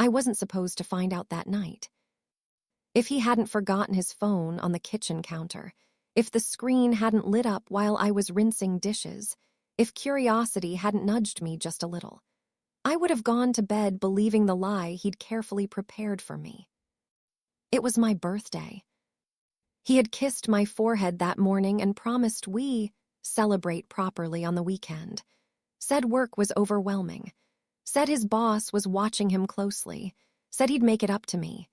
I wasn't supposed to find out that night. If he hadn't forgotten his phone on the kitchen counter, if the screen hadn't lit up while I was rinsing dishes, if curiosity hadn't nudged me just a little, I would have gone to bed believing the lie he'd carefully prepared for me. It was my birthday. He had kissed my forehead that morning and promised we celebrate properly on the weekend. Said work was overwhelming. Said his boss was watching him closely. Said he'd make it up to me.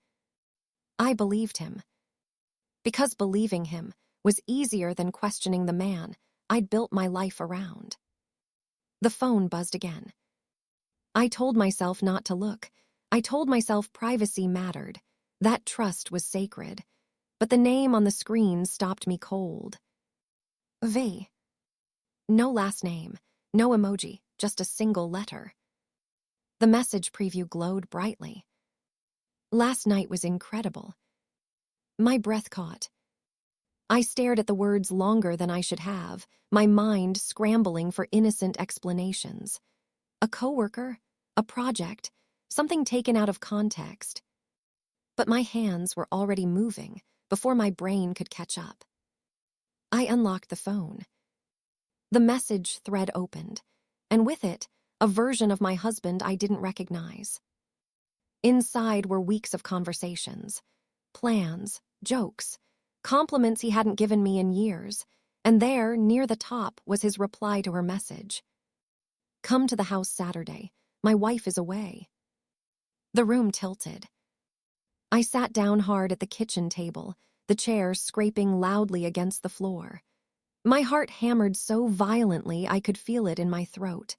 I believed him. Because believing him was easier than questioning the man I'd built my life around. The phone buzzed again. I told myself not to look. I told myself privacy mattered. That trust was sacred. But the name on the screen stopped me cold. V. No last name, no emoji, just a single letter. The message preview glowed brightly. Last night was incredible. My breath caught. I stared at the words longer than I should have, my mind scrambling for innocent explanations. A coworker, a project, something taken out of context. But my hands were already moving before my brain could catch up. I unlocked the phone. The message thread opened, and with it, a version of my husband I didn't recognize. Inside were weeks of conversations, plans, jokes, compliments he hadn't given me in years, and there, near the top, was his reply to her message. Come to the house Saturday. My wife is away. The room tilted. I sat down hard at the kitchen table, the chair scraping loudly against the floor. My heart hammered so violently I could feel it in my throat.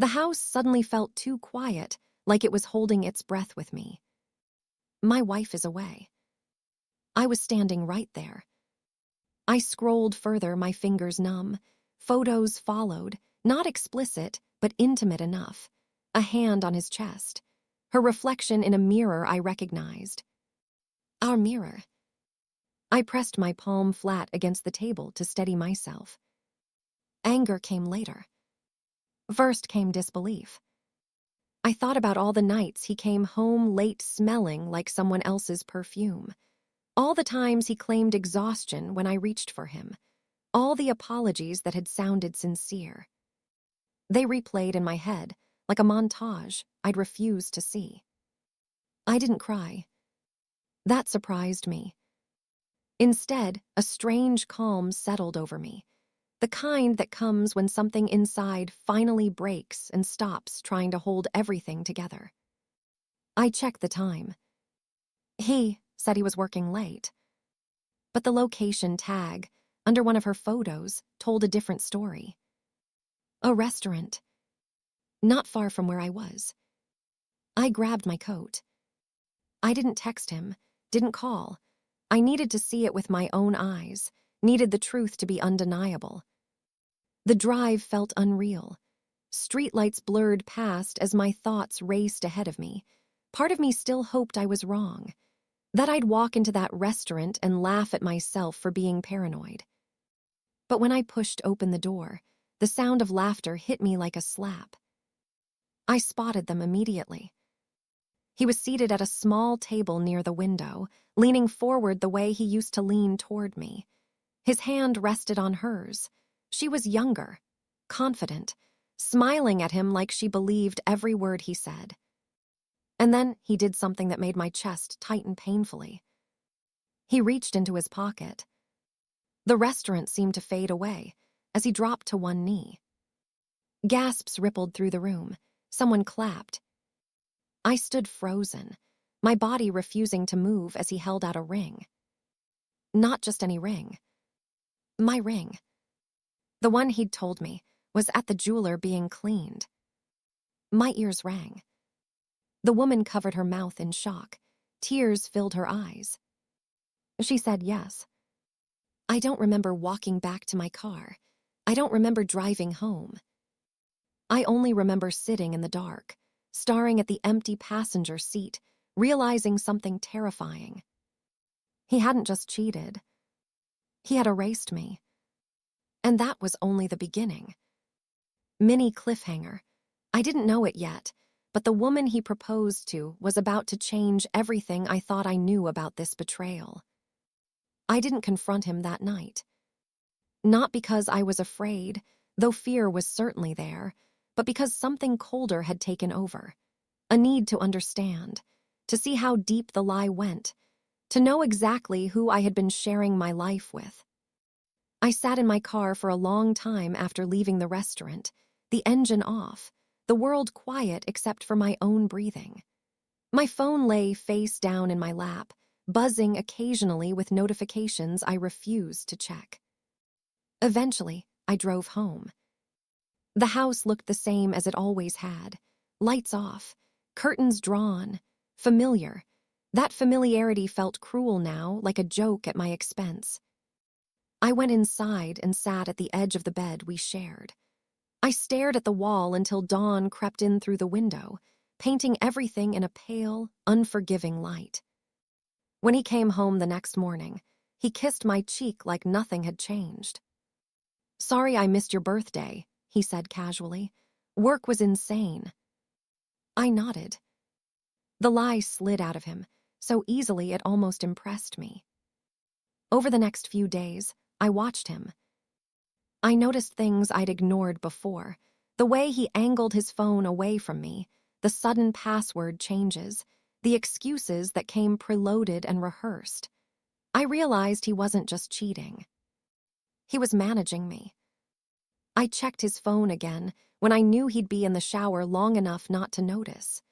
The house suddenly felt too quiet, like it was holding its breath with me. My wife is away. I was standing right there. I scrolled further, my fingers numb. Photos followed, not explicit, but intimate enough. A hand on his chest. Her reflection in a mirror I recognized. Our mirror. I pressed my palm flat against the table to steady myself. Anger came later. First came disbelief. I thought about all the nights he came home late smelling like someone else's perfume. All the times he claimed exhaustion when I reached for him. All the apologies that had sounded sincere. They replayed in my head, like a montage I'd refused to see. I didn't cry. That surprised me. Instead, a strange calm settled over me. The kind that comes when something inside finally breaks and stops trying to hold everything together. I checked the time. He said he was working late. But the location tag, under one of her photos, told a different story. A restaurant. Not far from where I was. I grabbed my coat. I didn't text him, didn't call. I needed to see it with my own eyes, needed the truth to be undeniable. The drive felt unreal. Streetlights blurred past as my thoughts raced ahead of me. Part of me still hoped I was wrong, that I'd walk into that restaurant and laugh at myself for being paranoid. But when I pushed open the door, the sound of laughter hit me like a slap. I spotted them immediately. He was seated at a small table near the window, leaning forward the way he used to lean toward me. His hand rested on hers. She was younger, confident, smiling at him like she believed every word he said. And then he did something that made my chest tighten painfully. He reached into his pocket. The restaurant seemed to fade away as he dropped to one knee. Gasps rippled through the room. Someone clapped. I stood frozen, my body refusing to move as he held out a ring. Not just any ring. My ring. The one he'd told me was at the jeweler being cleaned. My ears rang. The woman covered her mouth in shock. Tears filled her eyes. She said yes. I don't remember walking back to my car. I don't remember driving home. I only remember sitting in the dark, staring at the empty passenger seat, realizing something terrifying. He hadn't just cheated. He had erased me. And that was only the beginning. Mini cliffhanger. I didn't know it yet, but the woman he proposed to was about to change everything I thought I knew about this betrayal. I didn't confront him that night. Not because I was afraid, though fear was certainly there, but because something colder had taken over. A need to understand, to see how deep the lie went, to know exactly who I had been sharing my life with. I sat in my car for a long time after leaving the restaurant, the engine off, the world quiet except for my own breathing. My phone lay face down in my lap, buzzing occasionally with notifications I refused to check. Eventually, I drove home. The house looked the same as it always had. Lights off, curtains drawn, familiar. That familiarity felt cruel now, like a joke at my expense. I went inside and sat at the edge of the bed we shared. I stared at the wall until dawn crept in through the window, painting everything in a pale, unforgiving light. When he came home the next morning, he kissed my cheek like nothing had changed. "Sorry I missed your birthday," he said casually. "Work was insane." I nodded. The lie slid out of him, so easily it almost impressed me. Over the next few days, I watched him. I noticed things I'd ignored before, the way he angled his phone away from me, the sudden password changes, the excuses that came preloaded and rehearsed. I realized he wasn't just cheating. He was managing me. I checked his phone again when I knew he'd be in the shower long enough not to notice.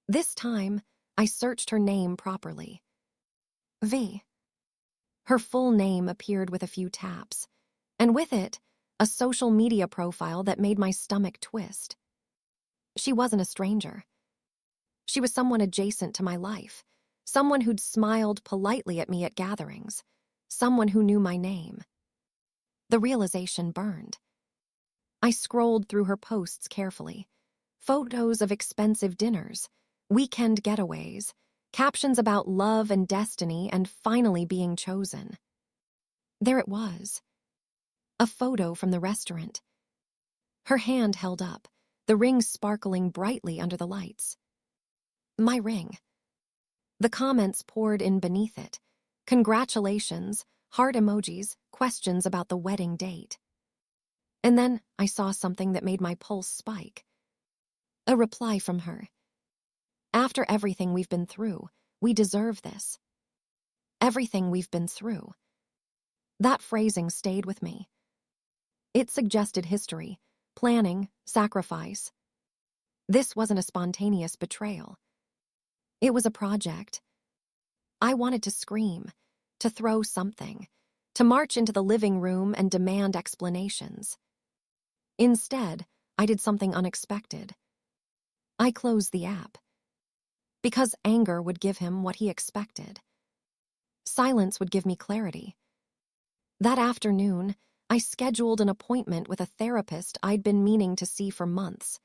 This time, I searched her name properly. V. Her full name appeared with a few taps, and with it, a social media profile that made my stomach twist. She wasn't a stranger. She was someone adjacent to my life, someone who'd smiled politely at me at gatherings, someone who knew my name. The realization burned. I scrolled through her posts carefully. Photos of expensive dinners, weekend getaways, captions about love and destiny and finally being chosen. There it was. A photo from the restaurant. Her hand held up, the ring sparkling brightly under the lights. My ring. The comments poured in beneath it. Congratulations, heart emojis, questions about the wedding date. And then I saw something that made my pulse spike. A reply from her. "After everything we've been through, we deserve this." Everything we've been through. That phrasing stayed with me. It suggested history, planning, sacrifice. This wasn't a spontaneous betrayal. It was a project. I wanted to scream, to throw something, to march into the living room and demand explanations. Instead, I did something unexpected. I closed the app. Because anger would give him what he expected. Silence would give me clarity. That afternoon, I scheduled an appointment with a therapist I'd been meaning to see for months.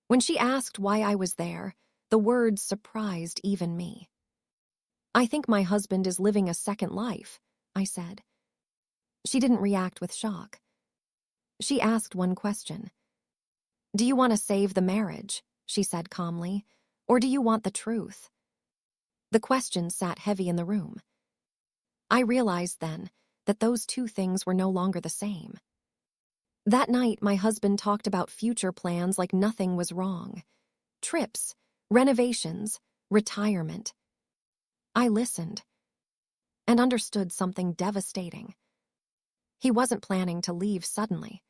When she asked why I was there, the words surprised even me. "I think my husband is living a second life," I said. She didn't react with shock. She asked one question. "Do you want to save the marriage?" she said calmly, "or do you want the truth?" The question sat heavy in the room. I realized then that those two things were no longer the same. That night, my husband talked about future plans like nothing was wrong. Trips, renovations, retirement. I listened and understood something devastating. He wasn't planning to leave suddenly.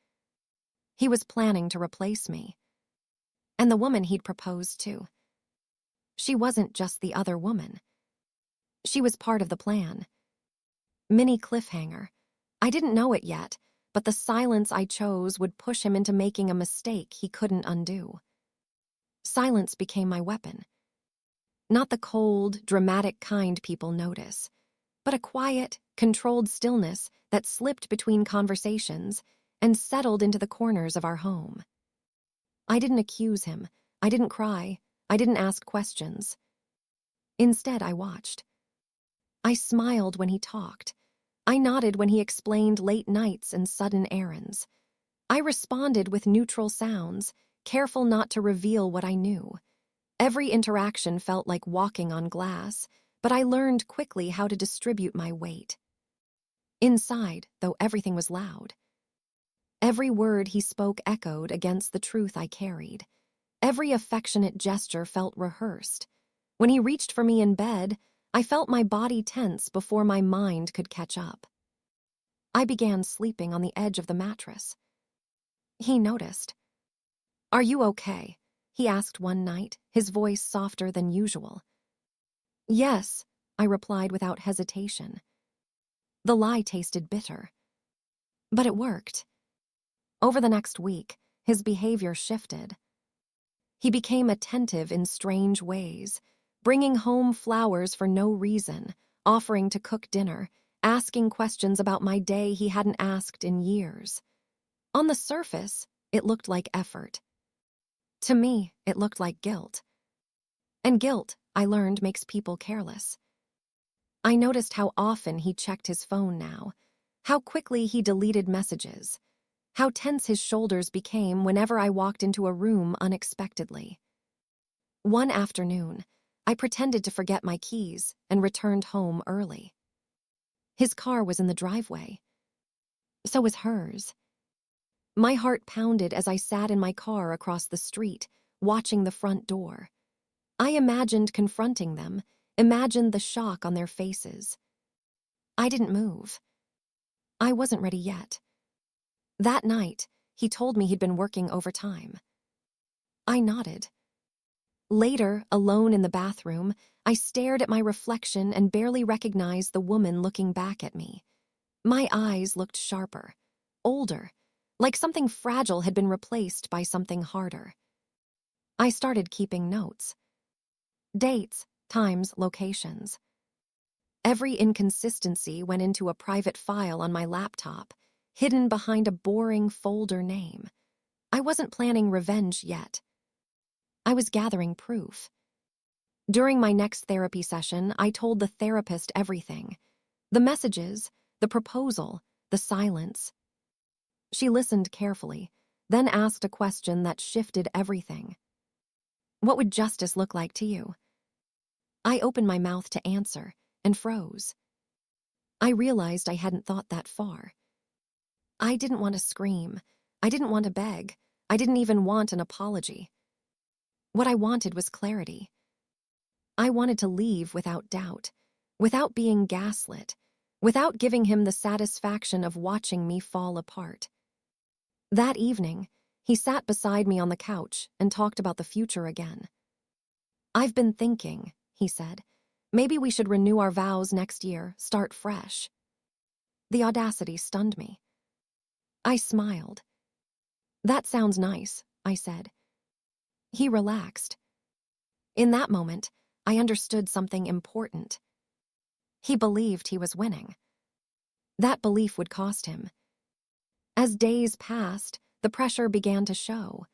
He was planning to replace me. And the woman he'd proposed to. She wasn't just the other woman. She was part of the plan. Mini cliffhanger. I didn't know it yet, but the silence I chose would push him into making a mistake he couldn't undo. Silence became my weapon. Not the cold, dramatic kind people notice, but a quiet, controlled stillness that slipped between conversations and settled into the corners of our home. I didn't accuse him. I didn't cry. I didn't ask questions. Instead, I watched. I smiled when he talked. I nodded when he explained late nights and sudden errands. I responded with neutral sounds, careful not to reveal what I knew. Every interaction felt like walking on glass, but I learned quickly how to distribute my weight. Inside, though, everything was loud. Every word he spoke echoed against the truth I carried. Every affectionate gesture felt rehearsed. When he reached for me in bed, I felt my body tense before my mind could catch up. I began sleeping on the edge of the mattress. He noticed. "Are you okay?" he asked one night, his voice softer than usual. "Yes," I replied without hesitation. The lie tasted bitter. But it worked. Over the next week, his behavior shifted. He became attentive in strange ways, bringing home flowers for no reason, offering to cook dinner, asking questions about my day he hadn't asked in years. On the surface, it looked like effort. To me, it looked like guilt. And guilt, I learned, makes people careless. I noticed how often he checked his phone now, how quickly he deleted messages, how tense his shoulders became whenever I walked into a room unexpectedly. One afternoon, I pretended to forget my keys and returned home early. His car was in the driveway. So was hers. My heart pounded as I sat in my car across the street, watching the front door. I imagined confronting them, imagined the shock on their faces. I didn't move. I wasn't ready yet. That night, he told me he'd been working overtime. I nodded. Later, alone in the bathroom, I stared at my reflection and barely recognized the woman looking back at me. My eyes looked sharper, older, like something fragile had been replaced by something harder. I started keeping notes. Dates, times, locations. Every inconsistency went into a private file on my laptop, hidden behind a boring folder name. I wasn't planning revenge yet. I was gathering proof. During my next therapy session, I told the therapist everything. The messages, the proposal, the silence. She listened carefully, then asked a question that shifted everything. "What would justice look like to you?" I opened my mouth to answer, and froze. I realized I hadn't thought that far. I didn't want to scream. I didn't want to beg. I didn't even want an apology. What I wanted was clarity. I wanted to leave without doubt, without being gaslit, without giving him the satisfaction of watching me fall apart. That evening, he sat beside me on the couch and talked about the future again. "I've been thinking," he said, "maybe we should renew our vows next year, start fresh." The audacity stunned me. I smiled. "That sounds nice," I said. He relaxed. In that moment, I understood something important. He believed he was winning. That belief would cost him. As days passed, the pressure began to show.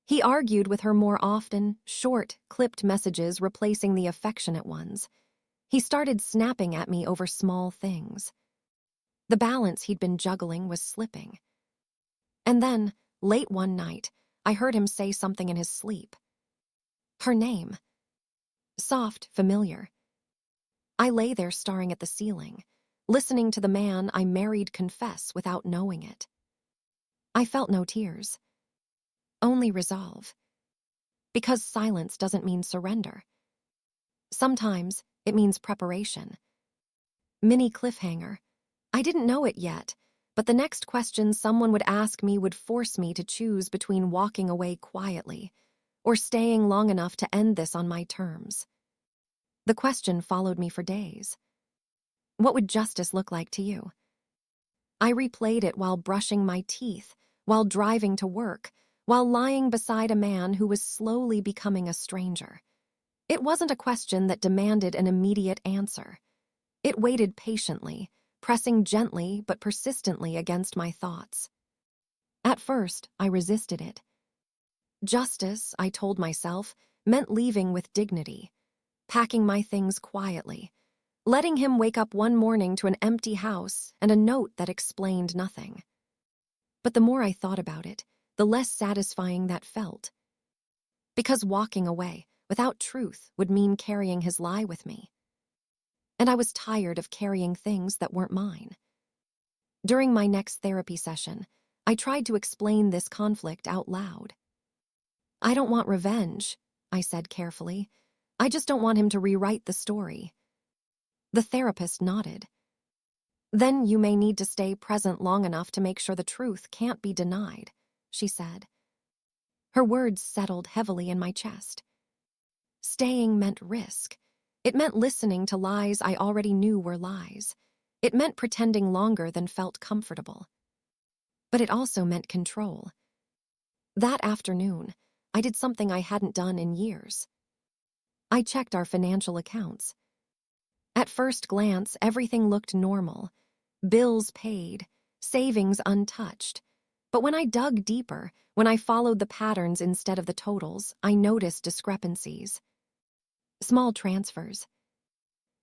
He argued with her more often, short, clipped messages replacing the affectionate ones. He started snapping at me over small things. The balance he'd been juggling was slipping. And then, late one night, I heard him say something in his sleep. Her name. Soft, familiar. I lay there staring at the ceiling, listening to the man I married confess without knowing it. I felt no tears. Only resolve. Because silence doesn't mean surrender. Sometimes it means preparation. Mini cliffhanger. I didn't know it yet, but the next question someone would ask me would force me to choose between walking away quietly or staying long enough to end this on my terms. The question followed me for days. What would justice look like to you? I replayed it while brushing my teeth, while driving to work, while lying beside a man who was slowly becoming a stranger. It wasn't a question that demanded an immediate answer. It waited patiently, pressing gently but persistently against my thoughts. At first, I resisted it. Justice, I told myself, meant leaving with dignity, packing my things quietly, letting him wake up one morning to an empty house and a note that explained nothing. But the more I thought about it, the less satisfying that felt. Because walking away, without truth would mean carrying his lie with me. And I was tired of carrying things that weren't mine. During my next therapy session, I tried to explain this conflict out loud. "I don't want revenge," I said carefully. "I just don't want him to rewrite the story." The therapist nodded. "Then you may need to stay present long enough to make sure the truth can't be denied," she said. Her words settled heavily in my chest. Staying meant risk. It meant listening to lies I already knew were lies. It meant pretending longer than felt comfortable. But it also meant control. That afternoon, I did something I hadn't done in years. I checked our financial accounts. At first glance, everything looked normal. Bills paid, savings untouched. But when I dug deeper, when I followed the patterns instead of the totals, I noticed discrepancies. Small transfers.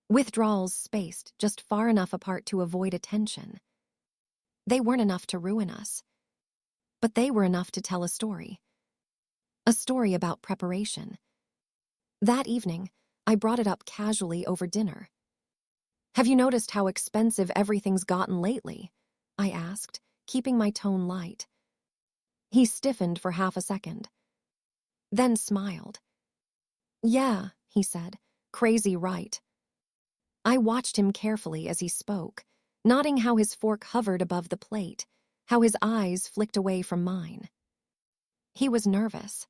Withdrawals spaced just far enough apart to avoid attention. They weren't enough to ruin us. But they were enough to tell a story. A story about preparation. That evening, I brought it up casually over dinner. "Have you noticed how expensive everything's gotten lately?" I asked, keeping my tone light. He stiffened for half a second, then smiled. "Yeah," he said, "crazy right." I watched him carefully as he spoke, noting how his fork hovered above the plate, how his eyes flicked away from mine. He was nervous.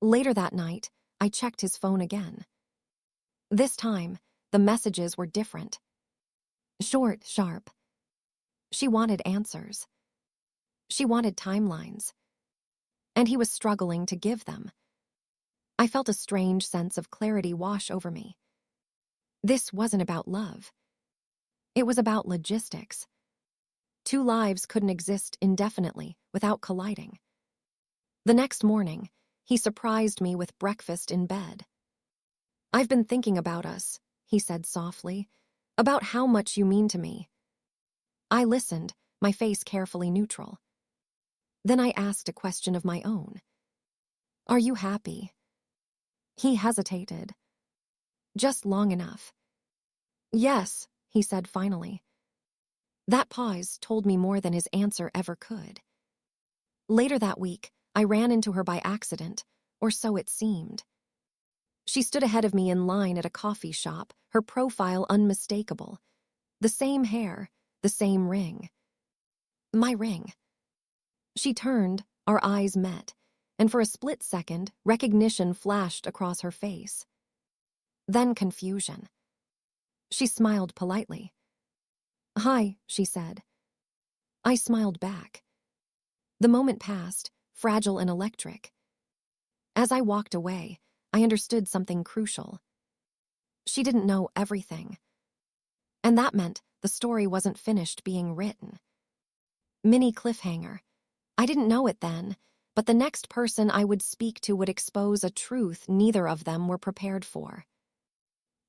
Later that night, I checked his phone again. This time, the messages were different. Short, sharp. She wanted answers. She wanted timelines. And he was struggling to give them. I felt a strange sense of clarity wash over me. This wasn't about love. It was about logistics. Two lives couldn't exist indefinitely without colliding. The next morning, he surprised me with breakfast in bed. "I've been thinking about us," he said softly, "about how much you mean to me." I listened, my face carefully neutral. Then I asked a question of my own. "Are you happy?" He hesitated. Just long enough. "Yes," he said finally. That pause told me more than his answer ever could. Later that week, I ran into her by accident, or so it seemed. She stood ahead of me in line at a coffee shop, her profile unmistakable. The same hair, the same ring. My ring. She turned, our eyes met, and for a split second, recognition flashed across her face. Then confusion. She smiled politely. "Hi," she said. I smiled back. The moment passed, fragile and electric. As I walked away, I understood something crucial. She didn't know everything. And that meant the story wasn't finished being written. Mini cliffhanger. I didn't know it then, but the next person I would speak to would expose a truth neither of them were prepared for.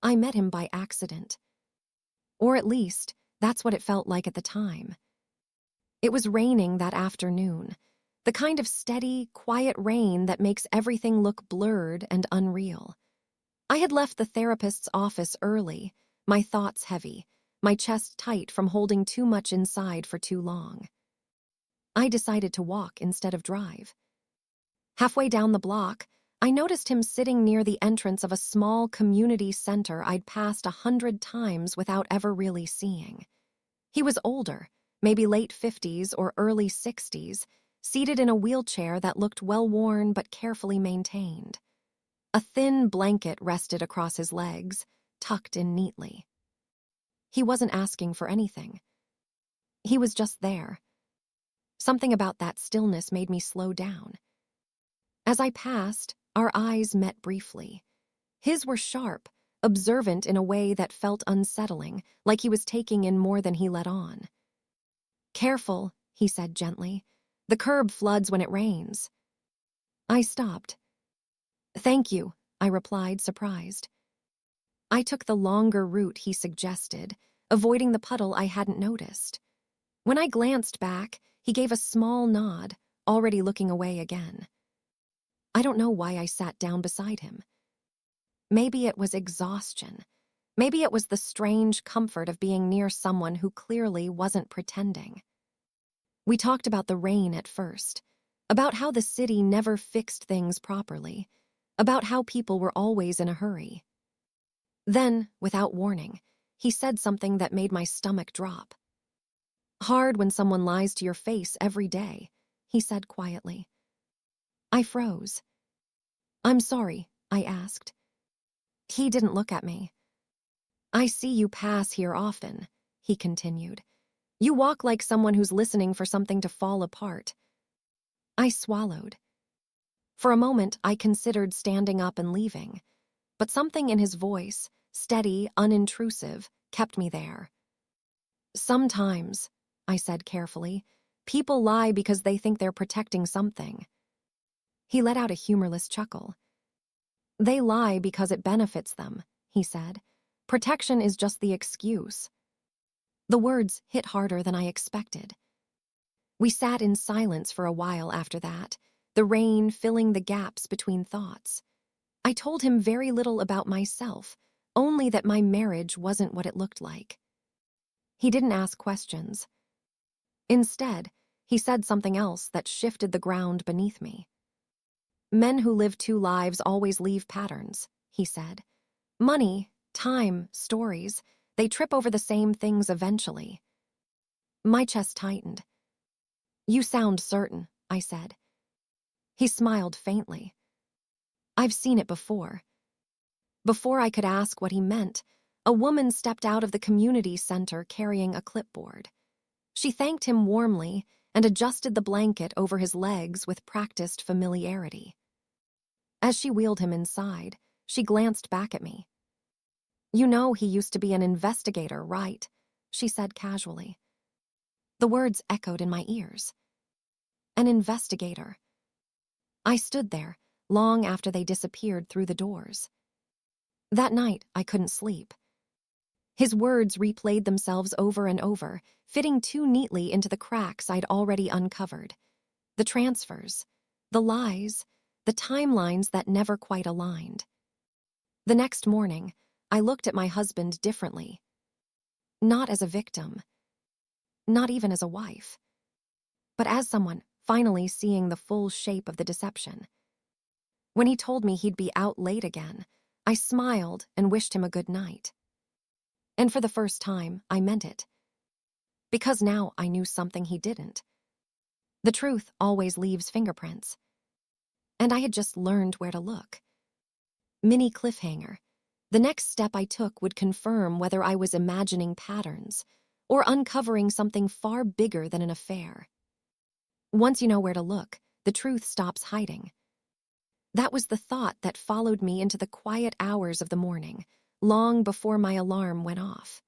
I met him by accident. Or at least, that's what it felt like at the time. It was raining that afternoon, the kind of steady, quiet rain that makes everything look blurred and unreal. I had left the therapist's office early, my thoughts heavy, my chest tight from holding too much inside for too long. I decided to walk instead of drive. Halfway down the block, I noticed him sitting near the entrance of a small community center I'd passed 100 times without ever really seeing. He was older, maybe late 50s or early 60s, seated in a wheelchair that looked well-worn but carefully maintained. A thin blanket rested across his legs, tucked in neatly. He wasn't asking for anything. He was just there. Something about that stillness made me slow down. As I passed, our eyes met briefly. His were sharp, observant in a way that felt unsettling, like he was taking in more than he let on. "Careful," he said gently. "The curb floods when it rains." I stopped. "Thank you," I replied, surprised. I took the longer route he suggested, avoiding the puddle I hadn't noticed. When I glanced back, he gave a small nod, already looking away again. I don't know why I sat down beside him. Maybe it was exhaustion. Maybe it was the strange comfort of being near someone who clearly wasn't pretending. We talked about the rain at first, about how the city never fixed things properly, about how people were always in a hurry. Then, without warning, he said something that made my stomach drop. "Hard when someone lies to your face every day," he said quietly. I froze. "I'm sorry," I asked. He didn't look at me. "I see you pass here often," he continued. "You walk like someone who's listening for something to fall apart." I swallowed. For a moment, I considered standing up and leaving, but something in his voice, steady, unintrusive, kept me there. "Sometimes," I said carefully, "people lie because they think they're protecting something." He let out a humorless chuckle. "They lie because it benefits them," he said. "Protection is just the excuse." The words hit harder than I expected. We sat in silence for a while after that, the rain filling the gaps between thoughts. I told him very little about myself, only that my marriage wasn't what it looked like. He didn't ask questions. Instead, he said something else that shifted the ground beneath me. "Men who live two lives always leave patterns," he said. "Money, time, stories, they trip over the same things eventually." My chest tightened. "You sound certain," I said. He smiled faintly. "I've seen it before." Before I could ask what he meant, a woman stepped out of the community center carrying a clipboard. She thanked him warmly and adjusted the blanket over his legs with practiced familiarity. As she wheeled him inside, she glanced back at me. "You know he used to be an investigator, right?" she said casually. The words echoed in my ears. An investigator. I stood there, long after they disappeared through the doors. That night, I couldn't sleep. His words replayed themselves over and over, fitting too neatly into the cracks I'd already uncovered. The transfers, the lies, the timelines that never quite aligned. The next morning, I looked at my husband differently. Not as a victim, not even as a wife, but as someone finally seeing the full shape of the deception. When he told me he'd be out late again, I smiled and wished him a good night. And for the first time, I meant it. Because now I knew something he didn't. The truth always leaves fingerprints. And I had just learned where to look. Mini cliffhanger. The next step I took would confirm whether I was imagining patterns or uncovering something far bigger than an affair. Once you know where to look, the truth stops hiding. That was the thought that followed me into the quiet hours of the morning, long before my alarm went off.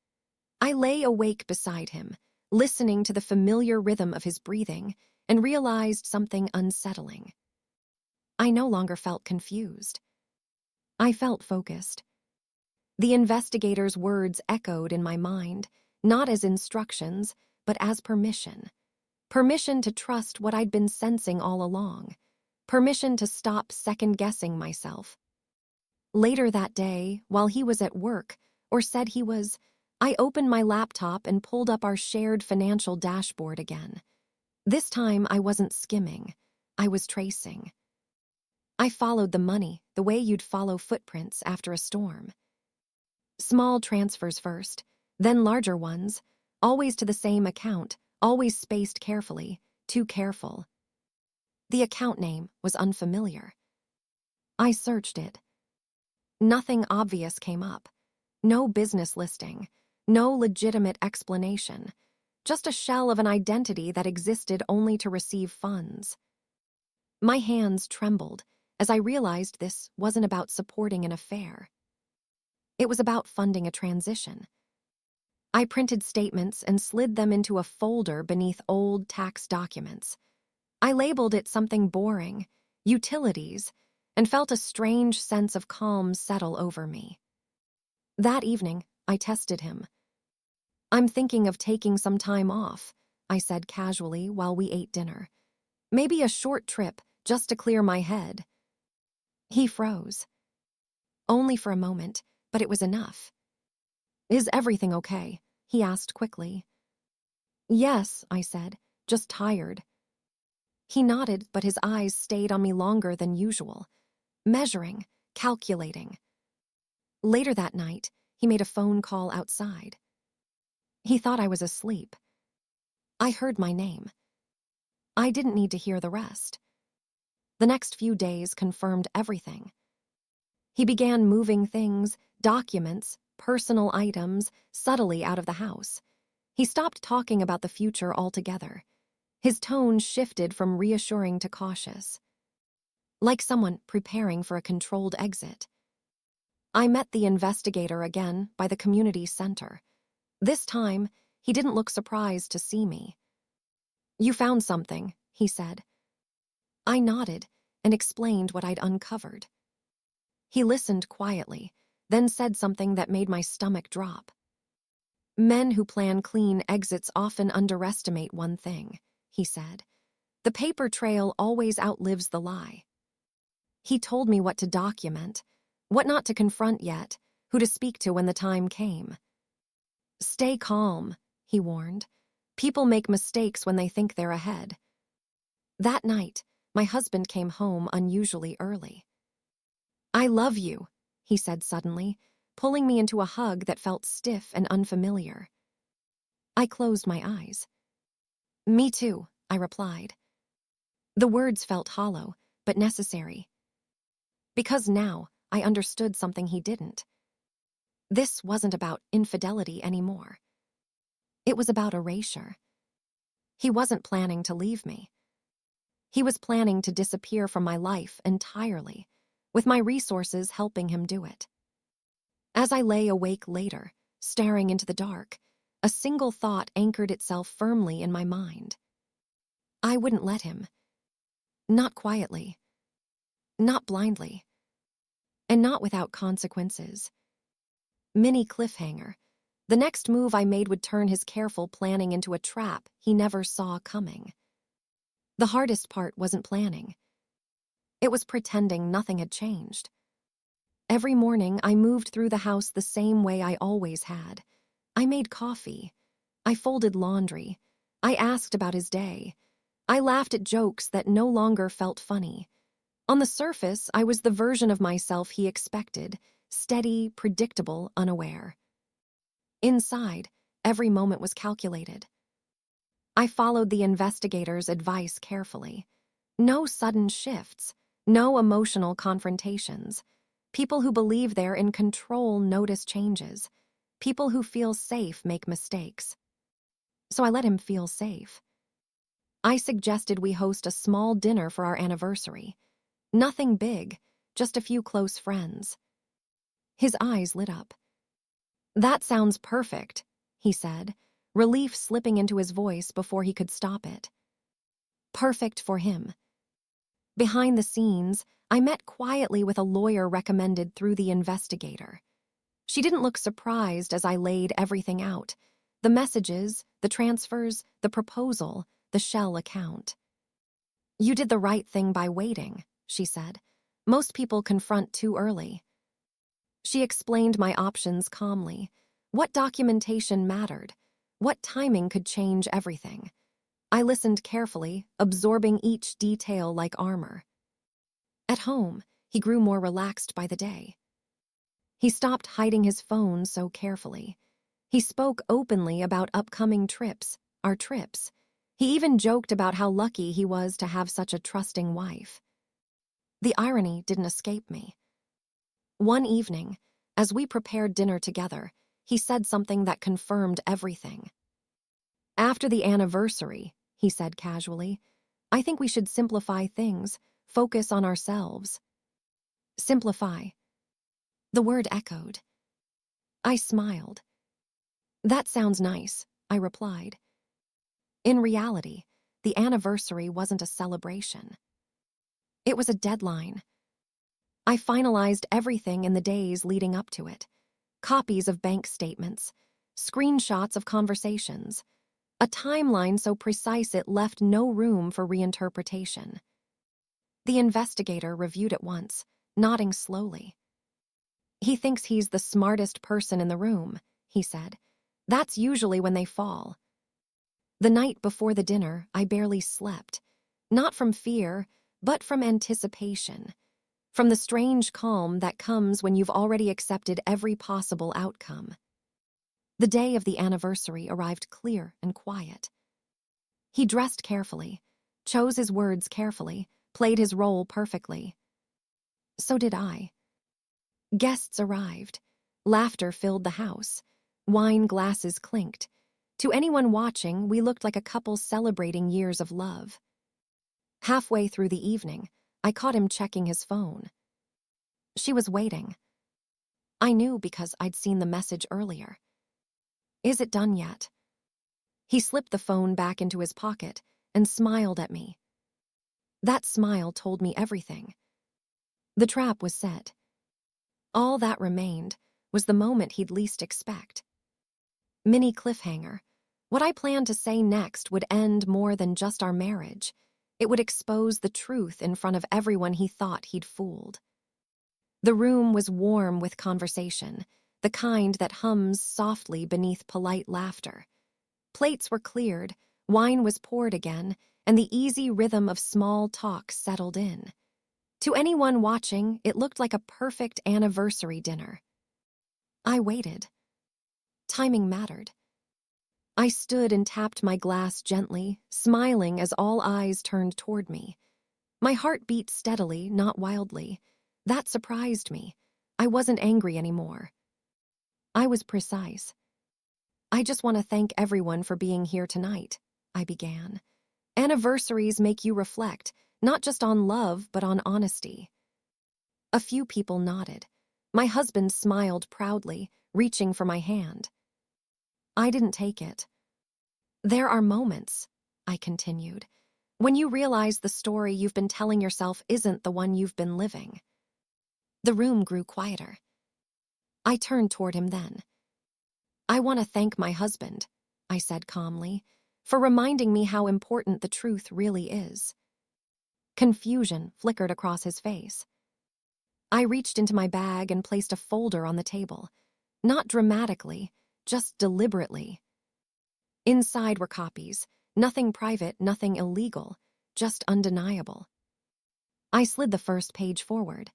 I lay awake beside him, listening to the familiar rhythm of his breathing, and realized something unsettling. I no longer felt confused. I felt focused. The investigator's words echoed in my mind, not as instructions, but as permission. Permission to trust what I'd been sensing all along. Permission to stop second-guessing myself. Later that day, while he was at work, or said he was, I opened my laptop and pulled up our shared financial dashboard again. This time I wasn't skimming. I was tracing. I followed the money the way you'd follow footprints after a storm. Small transfers first, then larger ones, always to the same account, always spaced carefully, too careful. The account name was unfamiliar. I searched it. Nothing obvious came up. No business listing, no legitimate explanation, just a shell of an identity that existed only to receive funds. My hands trembled as I realized this wasn't about supporting an affair. It was about funding a transition. I printed statements and slid them into a folder beneath old tax documents. I labeled it something boring, utilities, and felt a strange sense of calm settle over me. That evening, I tested him. "I'm thinking of taking some time off," I said casually while we ate dinner. "Maybe a short trip, just to clear my head." He froze. Only for a moment, but it was enough. "Is everything okay?" he asked quickly. "Yes," I said, "just tired." He nodded, but his eyes stayed on me longer than usual, measuring, calculating. Later that night, he made a phone call outside. He thought I was asleep. I heard my name. I didn't need to hear the rest. The next few days confirmed everything. He began moving things, documents, personal items, subtly out of the house. He stopped talking about the future altogether. His tone shifted from reassuring to cautious, like someone preparing for a controlled exit. I met the investigator again by the community center. This time, he didn't look surprised to see me. "You found something," he said. I nodded and explained what I'd uncovered. He listened quietly, then said something that made my stomach drop. "Men who plan clean exits often underestimate one thing," he said. "The paper trail always outlives the lie." He told me what to document, what not to confront yet, who to speak to when the time came. "Stay calm," he warned. "People make mistakes when they think they're ahead." That night, my husband came home unusually early. "I love you," he said suddenly, pulling me into a hug that felt stiff and unfamiliar. I closed my eyes. "Me too," I replied. The words felt hollow, but necessary. Because now, I understood something he didn't. This wasn't about infidelity anymore. It was about erasure. He wasn't planning to leave me. He was planning to disappear from my life entirely, with my resources helping him do it. As I lay awake later, staring into the dark, a single thought anchored itself firmly in my mind. I wouldn't let him. Not quietly. Not blindly. And not without consequences. Mini cliffhanger. The next move I made would turn his careful planning into a trap he never saw coming. The hardest part wasn't planning. It was pretending nothing had changed. Every morning, I moved through the house the same way I always had. I made coffee. I folded laundry. I asked about his day. I laughed at jokes that no longer felt funny. On the surface, I was the version of myself he expected, steady, predictable, unaware. Inside, every moment was calculated. I followed the investigator's advice carefully. No sudden shifts, no emotional confrontations. People who believe they're in control notice changes. People who feel safe make mistakes. So I let him feel safe. I suggested we host a small dinner for our anniversary. Nothing big, just a few close friends. His eyes lit up. "That sounds perfect," he said, relief slipping into his voice before he could stop it. Perfect for him. Behind the scenes, I met quietly with a lawyer recommended through the investigator. She didn't look surprised as I laid everything out. The messages, the transfers, the proposal, the shell account. "You did the right thing by waiting," she said. "Most people confront too early." She explained my options calmly. What documentation mattered. What timing could change everything. I listened carefully, absorbing each detail like armor. At home, he grew more relaxed by the day. He stopped hiding his phone so carefully. He spoke openly about upcoming trips, our trips. He even joked about how lucky he was to have such a trusting wife. The irony didn't escape me. One evening, as we prepared dinner together, he said something that confirmed everything. "After the anniversary," he said casually, "I think we should simplify things, focus on ourselves." Simplify. The word echoed. I smiled. "That sounds nice," I replied. In reality, the anniversary wasn't a celebration. It was a deadline. I finalized everything in the days leading up to it. Copies of bank statements, screenshots of conversations, a timeline so precise it left no room for reinterpretation. The investigator reviewed it once, nodding slowly. He thinks he's the smartest person in the room, he said. That's usually when they fall. The night before the dinner, I barely slept. Not from fear, but from anticipation. From the strange calm that comes when you've already accepted every possible outcome. The day of the anniversary arrived clear and quiet. He dressed carefully, chose his words carefully, played his role perfectly. So did I. Guests arrived. Laughter filled the house. Wine glasses clinked. To anyone watching, we looked like a couple celebrating years of love. Halfway through the evening, I caught him checking his phone. She was waiting. I knew because I'd seen the message earlier. Is it done yet? He slipped the phone back into his pocket and smiled at me. That smile told me everything. The trap was set. All that remained was the moment he'd least expect. Mini cliffhanger. What I planned to say next would end more than just our marriage. It would expose the truth in front of everyone he thought he'd fooled. The room was warm with conversation, the kind that hums softly beneath polite laughter. Plates were cleared, wine was poured again, and the easy rhythm of small talk settled in. To anyone watching, it looked like a perfect anniversary dinner. I waited. Timing mattered. I stood and tapped my glass gently, smiling as all eyes turned toward me. My heart beat steadily, not wildly. That surprised me. I wasn't angry anymore. I was precise. I just want to thank everyone for being here tonight, I began. Anniversaries make you reflect, not just on love, but on honesty. A few people nodded. My husband smiled proudly, reaching for my hand. I didn't take it. There are moments, I continued, when you realize the story you've been telling yourself isn't the one you've been living. The room grew quieter. I turned toward him then. I want to thank my husband, I said calmly, for reminding me how important the truth really is. Confusion flickered across his face. I reached into my bag and placed a folder on the table. Not dramatically, just deliberately. Inside were copies, nothing private, nothing illegal, just undeniable. I slid the first page forward.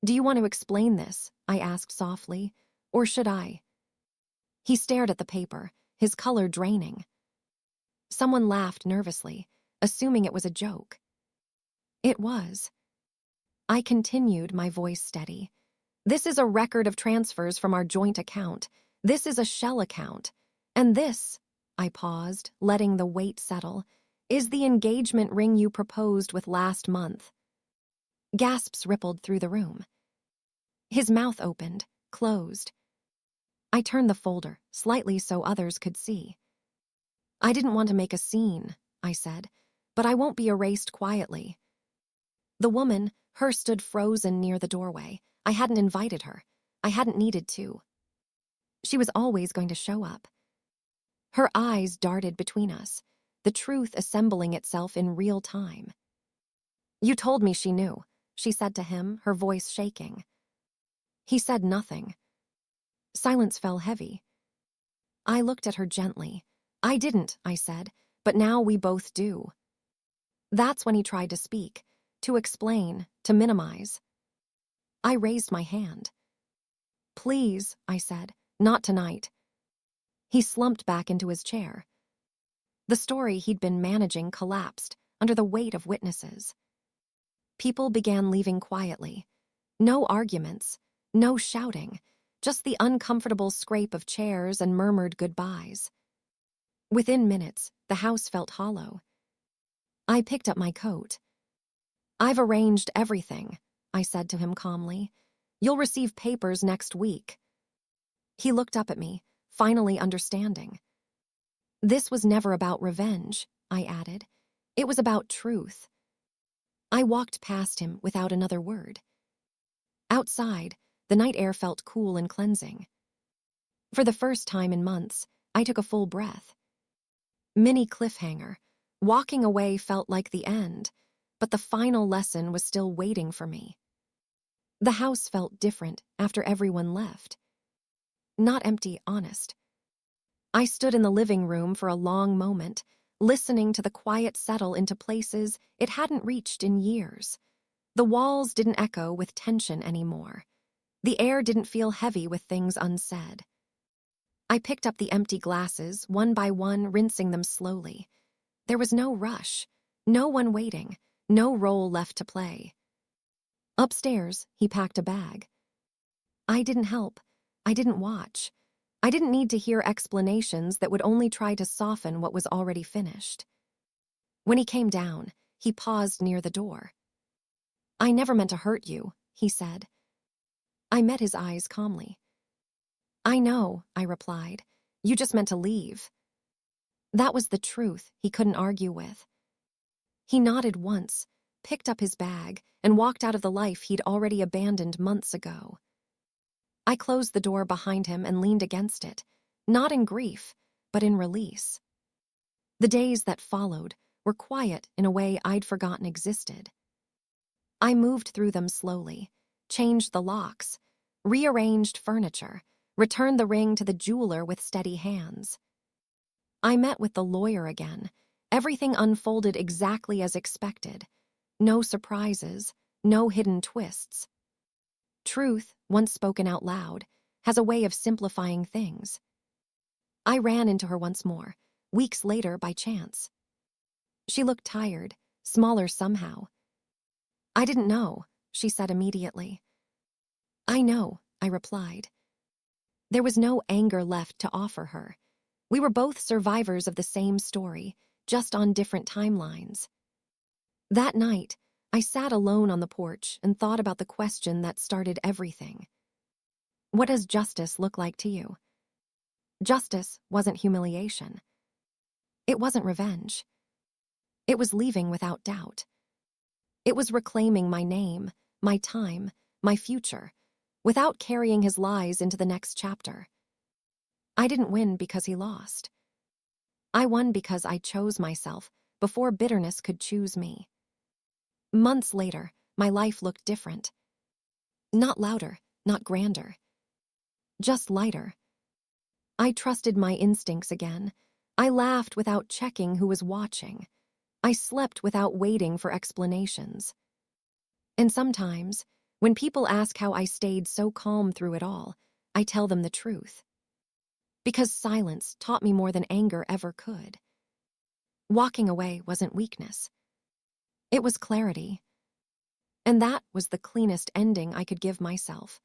Do you want to explain this? I asked softly, or should I? He stared at the paper, his color draining. Someone laughed nervously, assuming it was a joke. It was. I continued, my voice steady. This is a record of transfers from our joint account. This is a shell account. And this, I paused, letting the weight settle, is the engagement ring you proposed with last month. Gasps rippled through the room. His mouth opened, closed. I turned the folder, slightly so others could see. I didn't want to make a scene, I said, but I won't be erased quietly. The woman, her stood frozen near the doorway. I hadn't invited her. I hadn't needed to. She was always going to show up. Her eyes darted between us, the truth assembling itself in real time. You told me she knew, she said to him, her voice shaking. He said nothing. Silence fell heavy. I looked at her gently. I didn't, I said, but now we both do. That's when he tried to speak, to explain, to minimize. I raised my hand. Please, I said, not tonight. He slumped back into his chair. The story he'd been managing collapsed under the weight of witnesses. People began leaving quietly. No arguments, no shouting, just the uncomfortable scrape of chairs and murmured goodbyes. Within minutes, the house felt hollow. I picked up my coat. I've arranged everything, I said to him calmly. You'll receive papers next week. He looked up at me, finally understanding. This was never about revenge, I added. It was about truth. I walked past him without another word. Outside, the night air felt cool and cleansing. For the first time in months, I took a full breath. Mini cliffhanger. Walking away felt like the end, but the final lesson was still waiting for me. The house felt different after everyone left. Not empty, honest. I stood in the living room for a long moment, listening to the quiet settle into places it hadn't reached in years. The walls didn't echo with tension anymore. The air didn't feel heavy with things unsaid. I picked up the empty glasses, one by one, rinsing them slowly. There was no rush, no one waiting, no role left to play. Upstairs, he packed a bag. I didn't help. I didn't watch. I didn't need to hear explanations that would only try to soften what was already finished. When he came down, he paused near the door. "I never meant to hurt you," he said. I met his eyes calmly. "I know," I replied. "You just meant to leave." That was the truth he couldn't argue with. He nodded once, picked up his bag, and walked out of the life he'd already abandoned months ago. I closed the door behind him and leaned against it, not in grief, but in release. The days that followed were quiet in a way I'd forgotten existed. I moved through them slowly, changed the locks, rearranged furniture, returned the ring to the jeweler with steady hands. I met with the lawyer again. Everything unfolded exactly as expected. No surprises, no hidden twists. Truth, once spoken out loud, has a way of simplifying things. I ran into her once more, weeks later by chance. She looked tired, smaller somehow. "I didn't know," she said immediately. "I know," I replied. There was no anger left to offer her. We were both survivors of the same story, just on different timelines. That night, I sat alone on the porch and thought about the question that started everything. What does justice look like to you? Justice wasn't humiliation. It wasn't revenge. It was leaving without doubt. It was reclaiming my name, my time, my future, without carrying his lies into the next chapter. I didn't win because he lost. I won because I chose myself before bitterness could choose me. Months later, my life looked different. Not louder, not grander. Just lighter. I trusted my instincts again. I laughed without checking who was watching. I slept without waiting for explanations. And sometimes, when people ask how I stayed so calm through it all, I tell them the truth. Because silence taught me more than anger ever could. Walking away wasn't weakness. It was clarity. And that was the cleanest ending I could give myself.